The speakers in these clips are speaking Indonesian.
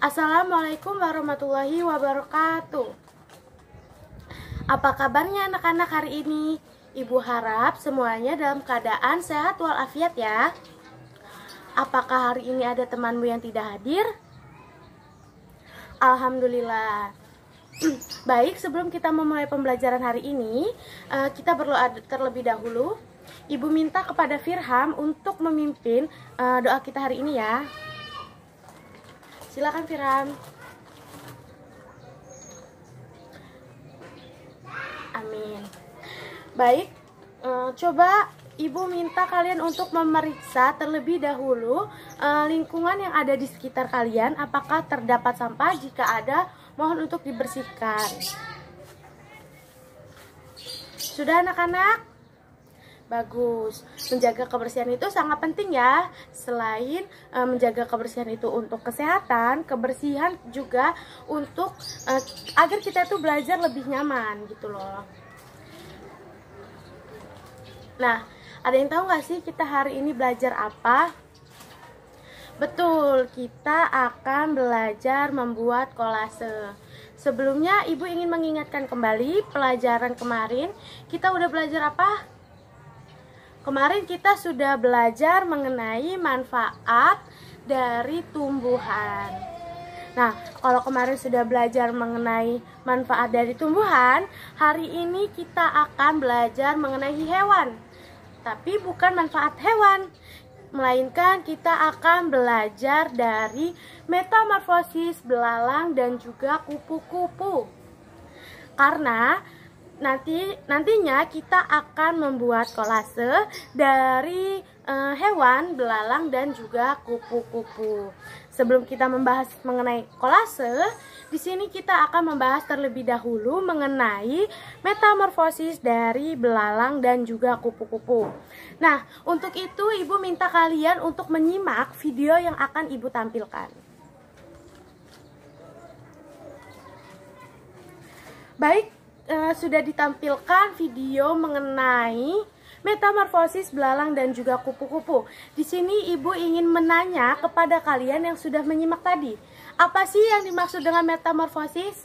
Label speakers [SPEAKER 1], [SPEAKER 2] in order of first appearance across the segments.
[SPEAKER 1] Assalamualaikum warahmatullahi wabarakatuh. Apa kabarnya anak-anak hari ini? Ibu harap semuanya dalam keadaan sehat walafiat ya. Apakah hari ini ada temanmu yang tidak hadir? Alhamdulillah. Baik, sebelum kita memulai pembelajaran hari ini, kita perlu terlebih dahulu Ibu minta kepada Firham untuk memimpin doa kita hari ini ya. Silakan Firham. Amin. Baik, coba Ibu minta kalian untuk memeriksa terlebih dahulu lingkungan yang ada di sekitar kalian. Apakah terdapat sampah? Jika ada, mohon untuk dibersihkan. Sudah anak-anak? Bagus. Menjaga kebersihan itu sangat penting ya. Selain menjaga kebersihan itu untuk kesehatan, kebersihan juga untuk agar kita itu belajar lebih nyaman gitu loh. Nah, ada yang tahu nggak sih kita hari ini belajar apa? Betul, kita akan belajar membuat kolase. Sebelumnya Ibu ingin mengingatkan kembali pelajaran kemarin. Kita udah belajar apa? Kemarin kita sudah belajar mengenai manfaat dari tumbuhan. Nah, kalau kemarin sudah belajar mengenai manfaat dari tumbuhan, hari ini kita akan belajar mengenai hewan. Tapi bukan manfaat hewan, melainkan kita akan belajar dari metamorfosis belalang dan juga kupu-kupu. Karena nantinya kita akan membuat kolase dari hewan, belalang dan juga kupu-kupu. Sebelum kita membahas mengenai kolase, di sini kita akan membahas terlebih dahulu mengenai metamorfosis dari belalang dan juga kupu-kupu. Nah, untuk itu Ibu minta kalian untuk menyimak video yang akan Ibu tampilkan. Baik, sudah ditampilkan video mengenai metamorfosis belalang dan juga kupu-kupu. Di sini Ibu ingin menanya kepada kalian yang sudah menyimak tadi, apa sih yang dimaksud dengan metamorfosis?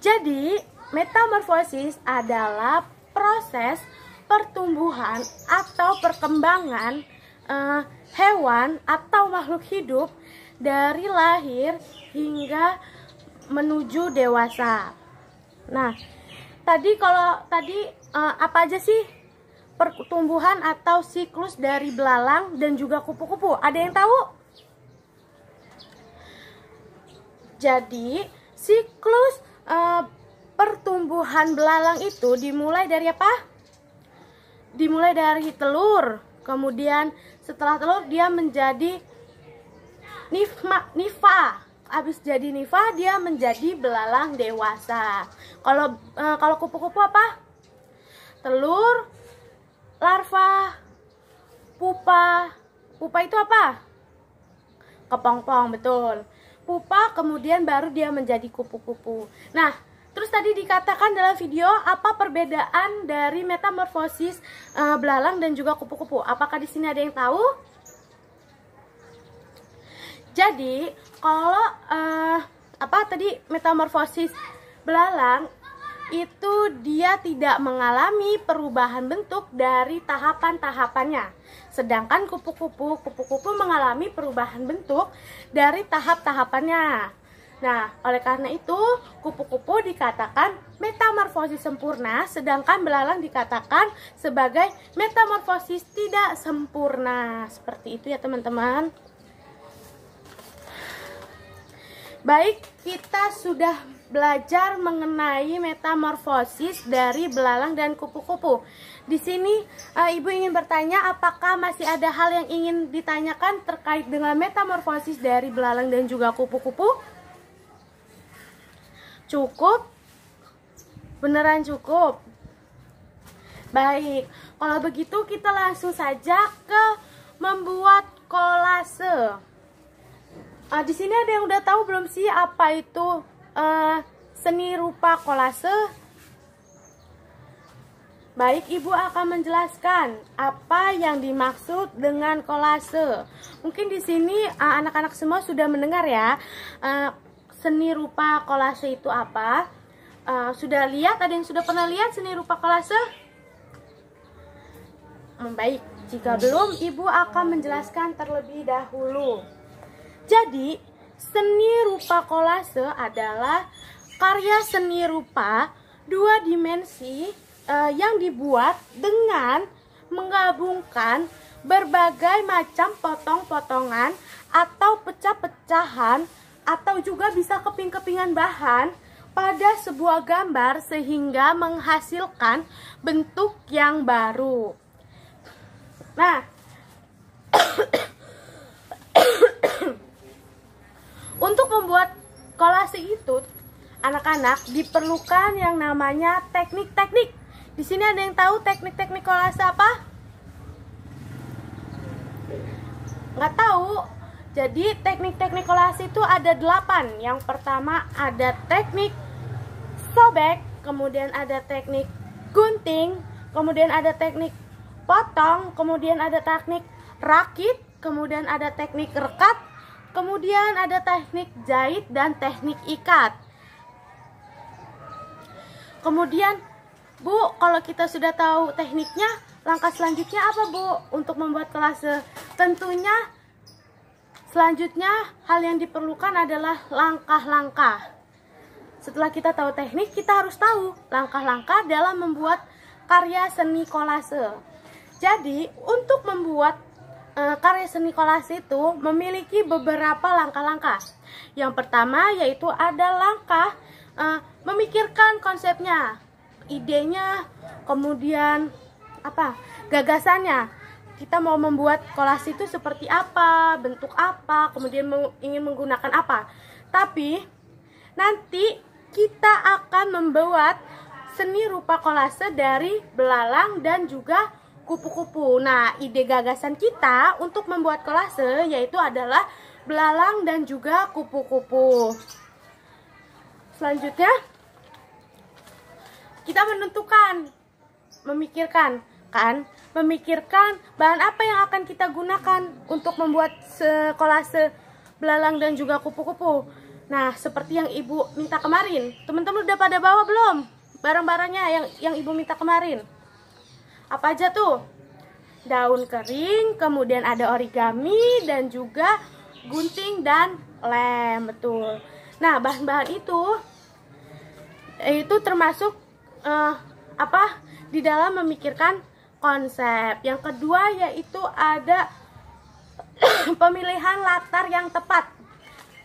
[SPEAKER 1] Jadi, metamorfosis adalah proses pertumbuhan atau perkembangan hewan atau makhluk hidup dari lahir hingga menuju dewasa. Nah, tadi apa aja sih pertumbuhan atau siklus dari belalang dan juga kupu-kupu? Ada yang tahu? Jadi, siklus pertumbuhan belalang itu dimulai dari apa? Dimulai dari telur. Kemudian setelah telur dia menjadi nifa. Habis jadi nifa dia menjadi belalang dewasa. Kalau kupu-kupu apa? Telur, larva, pupa. Pupa itu apa? Kepompong, betul. Pupa kemudian baru dia menjadi kupu-kupu. Nah, terus tadi dikatakan dalam video apa perbedaan dari metamorfosis belalang dan juga kupu-kupu? Apakah di sini ada yang tahu? Jadi, kalau metamorfosis belalang itu dia tidak mengalami perubahan bentuk dari tahapan-tahapannya. Sedangkan kupu-kupu mengalami perubahan bentuk dari tahap-tahapannya. Nah, oleh karena itu kupu-kupu dikatakan metamorfosis sempurna, sedangkan belalang dikatakan sebagai metamorfosis tidak sempurna. Seperti itu ya teman-teman. Baik, kita sudah belajar mengenai metamorfosis dari belalang dan kupu-kupu. Di sini Ibu ingin bertanya, apakah masih ada hal yang ingin ditanyakan terkait dengan metamorfosis dari belalang dan juga kupu-kupu? Cukup? Beneran cukup? Baik, kalau begitu kita langsung saja ke membuat kolase. Di sini ada yang udah tahu belum sih apa itu seni rupa kolase? Baik, Ibu akan menjelaskan apa yang dimaksud dengan kolase. Mungkin di sini anak-anak semua sudah mendengar ya, seni rupa kolase itu apa? Sudah lihat? Ada yang sudah pernah lihat seni rupa kolase? Baik, jika belum, Ibu akan menjelaskan terlebih dahulu. Jadi, seni rupa kolase adalah karya seni rupa dua dimensi yang dibuat dengan menggabungkan berbagai macam potong-potongan atau pecah-pecahan atau juga bisa keping-kepingan bahan pada sebuah gambar sehingga menghasilkan bentuk yang baru. Nah, untuk membuat kolase itu, anak-anak diperlukan yang namanya teknik-teknik. Di sini ada yang tahu teknik-teknik kolase apa? Nggak tahu. Jadi teknik-teknik kolase itu ada 8. Yang pertama ada teknik sobek, kemudian ada teknik gunting, kemudian ada teknik potong, kemudian ada teknik rakit, kemudian ada teknik rekat, kemudian ada teknik jahit dan teknik ikat. Kemudian, Bu, kalau kita sudah tahu tekniknya, langkah selanjutnya apa, Bu, untuk membuat kolase? Tentunya selanjutnya hal yang diperlukan adalah langkah-langkah. Setelah kita tahu teknik, kita harus tahu langkah-langkah dalam membuat karya seni kolase. Jadi, untuk membuat karya seni kolase itu memiliki beberapa langkah-langkah. Yang pertama yaitu ada langkah memikirkan konsepnya, idenya, kemudian gagasannya. Kita mau membuat kolase itu seperti apa, bentuk apa, kemudian ingin menggunakan apa. Tapi nanti kita akan membuat seni rupa kolase dari belalang dan juga kupu-kupu. Nah, ide gagasan kita untuk membuat kolase yaitu adalah belalang dan juga kupu-kupu. Selanjutnya, kita menentukan, memikirkan bahan apa yang akan kita gunakan untuk membuat kolase belalang dan juga kupu-kupu. Nah, seperti yang Ibu minta kemarin. Teman-teman udah pada bawa belum barang-barangnya yang Ibu minta kemarin? Apa aja tuh? Daun kering, kemudian ada origami dan juga gunting dan lem, betul. Nah, bahan-bahan itu termasuk di dalam memikirkan konsep. Yang kedua yaitu ada pemilihan latar yang tepat.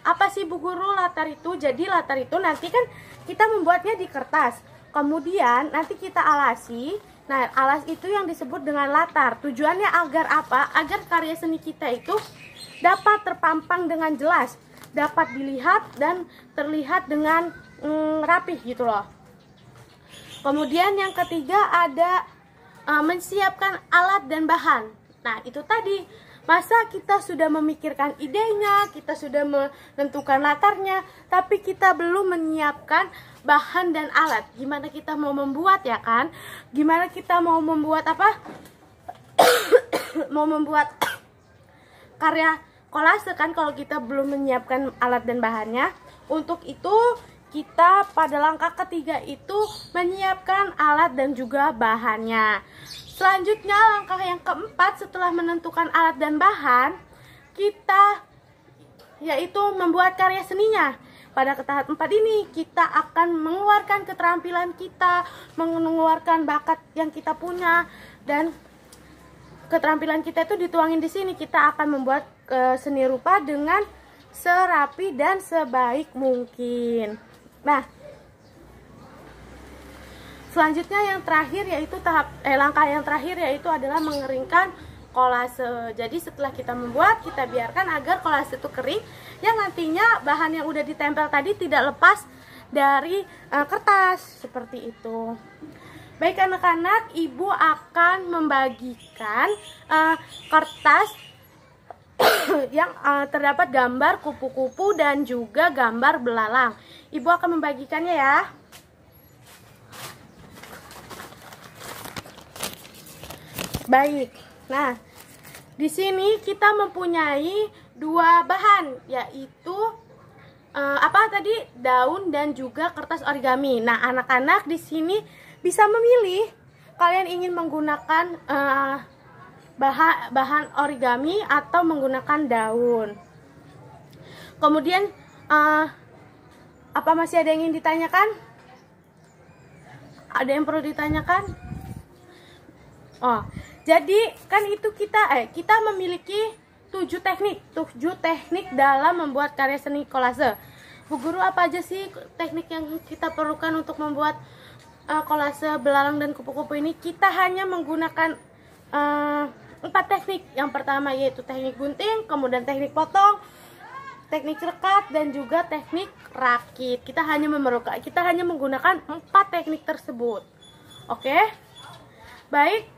[SPEAKER 1] Apa sih, Bu Guru, latar itu? Jadi latar itu nanti kan kita membuatnya di kertas, kemudian nanti kita alasi. Nah, alas itu yang disebut dengan latar. Tujuannya agar apa? Agar karya seni kita itu dapat terpampang dengan jelas, dapat dilihat dan terlihat dengan rapih gitu loh. Kemudian yang ketiga ada menyiapkan alat dan bahan. Nah, itu tadi, masa kita sudah memikirkan idenya, kita sudah menentukan latarnya, tapi kita belum menyiapkan bahan dan alat. Gimana kita mau membuat, ya kan? Gimana kita mau membuat mau membuat karya kolase kan kalau kita belum menyiapkan alat dan bahannya. Untuk itu kita pada langkah ketiga itu menyiapkan alat dan juga bahannya. Selanjutnya langkah yang keempat setelah menentukan alat dan bahan, kita yaitu membuat karya seninya. Pada tahap 4 ini kita akan mengeluarkan keterampilan kita, mengeluarkan bakat yang kita punya, dan keterampilan kita itu dituangin di sini. Kita akan membuat seni rupa dengan serapi dan sebaik mungkin. Nah, selanjutnya yang terakhir yaitu langkah yang terakhir yaitu adalah mengeringkan kolase. Jadi setelah kita membuat, kita biarkan agar kolase itu kering, yang nantinya bahan yang udah ditempel tadi tidak lepas dari kertas seperti itu. Baik anak-anak, Ibu akan membagikan kertas yang terdapat gambar kupu-kupu dan juga gambar belalang. Ibu akan membagikannya ya. Baik. Nah, di sini kita mempunyai dua bahan, yaitu apa tadi? Daun dan juga kertas origami. Nah, anak-anak di sini bisa memilih kalian ingin menggunakan bahan origami atau menggunakan daun. Kemudian apa masih ada yang ingin ditanyakan? Ada yang perlu ditanyakan? Oh, jadi kan itu kita memiliki 7 teknik dalam membuat karya seni kolase. Bu Guru, apa aja sih teknik yang kita perlukan untuk membuat kolase belalang dan kupu-kupu ini? Kita hanya menggunakan 4 teknik. Yang pertama yaitu teknik gunting, kemudian teknik potong, teknik rekat, dan juga teknik rakit. Kita hanya menggunakan 4 teknik tersebut. Oke? Baik,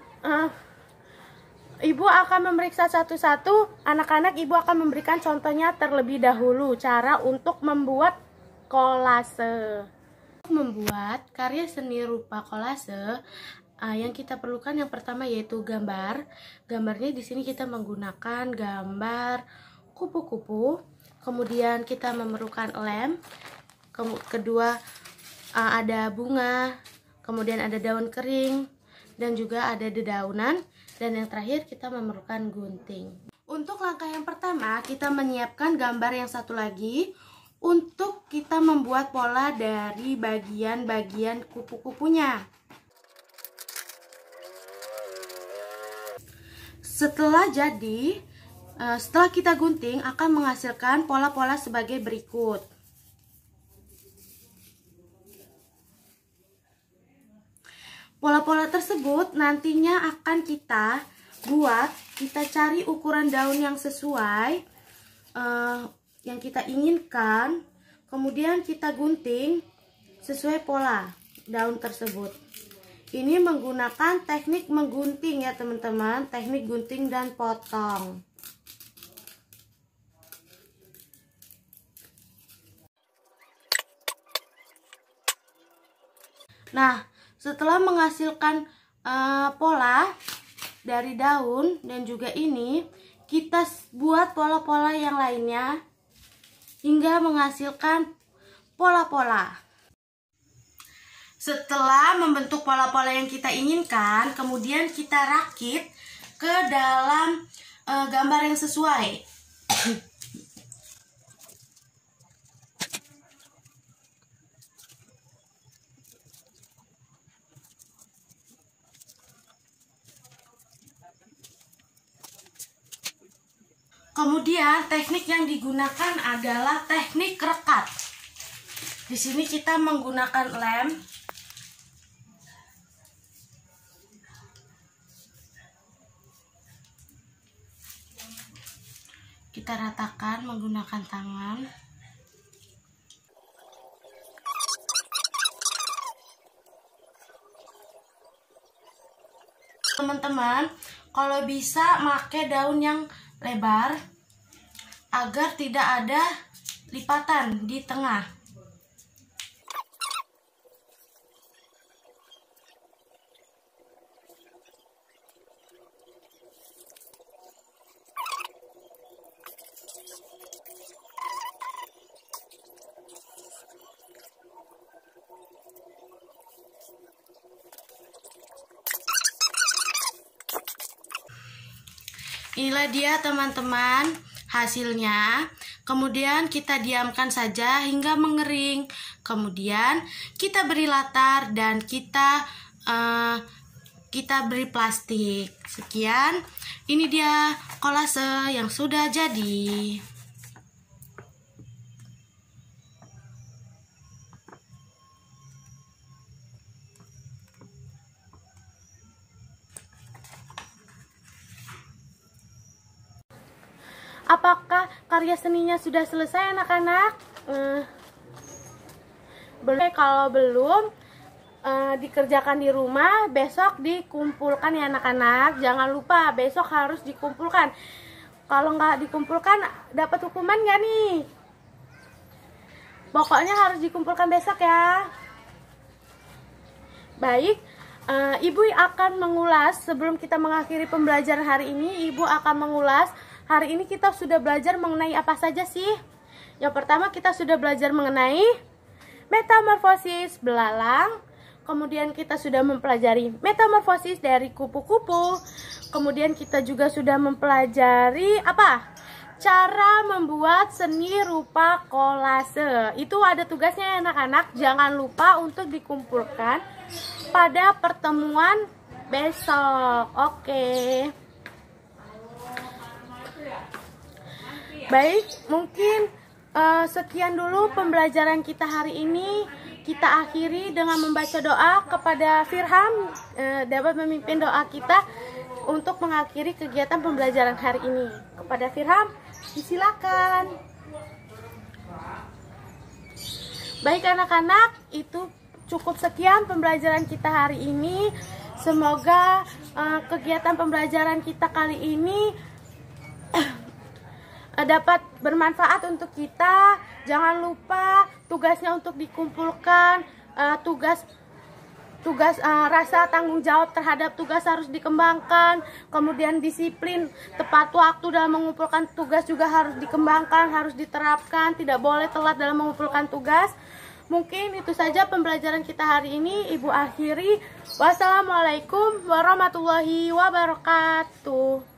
[SPEAKER 1] Ibu akan memeriksa satu-satu. Anak-anak, Ibu akan memberikan contohnya terlebih dahulu cara untuk membuat kolase. Untuk membuat karya seni rupa kolase, yang kita perlukan yang pertama yaitu gambar. Gambarnya di sini kita menggunakan gambar kupu-kupu. Kemudian kita memerlukan lem. Kedua ada bunga. Kemudian ada daun kering dan juga ada dedaunan. Dan yang terakhir kita memerlukan gunting. Untuk langkah yang pertama, kita menyiapkan gambar yang satu lagi untuk kita membuat pola dari bagian-bagian kupu-kupunya. Setelah kita gunting akan menghasilkan pola-pola sebagai berikut. Pola-pola tersebut nantinya akan kita cari ukuran daun yang sesuai yang kita inginkan, kemudian kita gunting sesuai pola daun tersebut. Ini menggunakan teknik menggunting ya teman-teman, teknik gunting dan potong. Nah, setelah menghasilkan pola dari daun dan juga ini, kita buat pola-pola yang lainnya hingga menghasilkan pola-pola. Setelah membentuk pola-pola yang kita inginkan, kemudian kita rakit ke dalam gambar yang sesuai. Kemudian teknik yang digunakan adalah teknik rekat. Di sini kita menggunakan lem. Kita ratakan menggunakan tangan. Teman-teman, kalau bisa pakai daun yang lebar agar tidak ada lipatan di tengah. Inilah dia teman-teman hasilnya. Kemudian kita diamkan saja hingga mengering. Kemudian kita beri latar dan kita beri plastik. Sekian, ini dia kolase yang sudah jadi. Apakah karya seninya sudah selesai anak-anak? Kalau belum, dikerjakan di rumah, besok dikumpulkan ya anak-anak. Jangan lupa besok harus dikumpulkan. Kalau nggak dikumpulkan, dapat hukuman nggak nih? Pokoknya harus dikumpulkan besok ya. Baik, Ibu akan mengulas sebelum kita mengakhiri pembelajaran hari ini. Ibu akan mengulas hari ini kita sudah belajar mengenai apa saja sih? Yang pertama kita sudah belajar mengenai metamorfosis belalang. Kemudian kita sudah mempelajari metamorfosis dari kupu-kupu. Kemudian kita juga sudah mempelajari apa? Cara membuat seni rupa kolase. Itu ada tugasnya anak-anak. Jangan lupa untuk dikumpulkan pada pertemuan besok. Oke. Baik, mungkin sekian dulu pembelajaran kita hari ini. Kita akhiri dengan membaca doa kepada Firham, dapat memimpin doa kita untuk mengakhiri kegiatan pembelajaran hari ini. Kepada Firham, disilakan. Baik anak-anak, itu cukup sekian pembelajaran kita hari ini. Semoga kegiatan pembelajaran kita kali ini dapat bermanfaat untuk kita. Jangan lupa tugasnya untuk dikumpulkan, rasa tanggung jawab terhadap tugas harus dikembangkan. Kemudian disiplin tepat waktu dalam mengumpulkan tugas juga harus dikembangkan, harus diterapkan. Tidak boleh telat dalam mengumpulkan tugas. Mungkin itu saja pembelajaran kita hari ini. Ibu akhiri. Wassalamualaikum warahmatullahi wabarakatuh.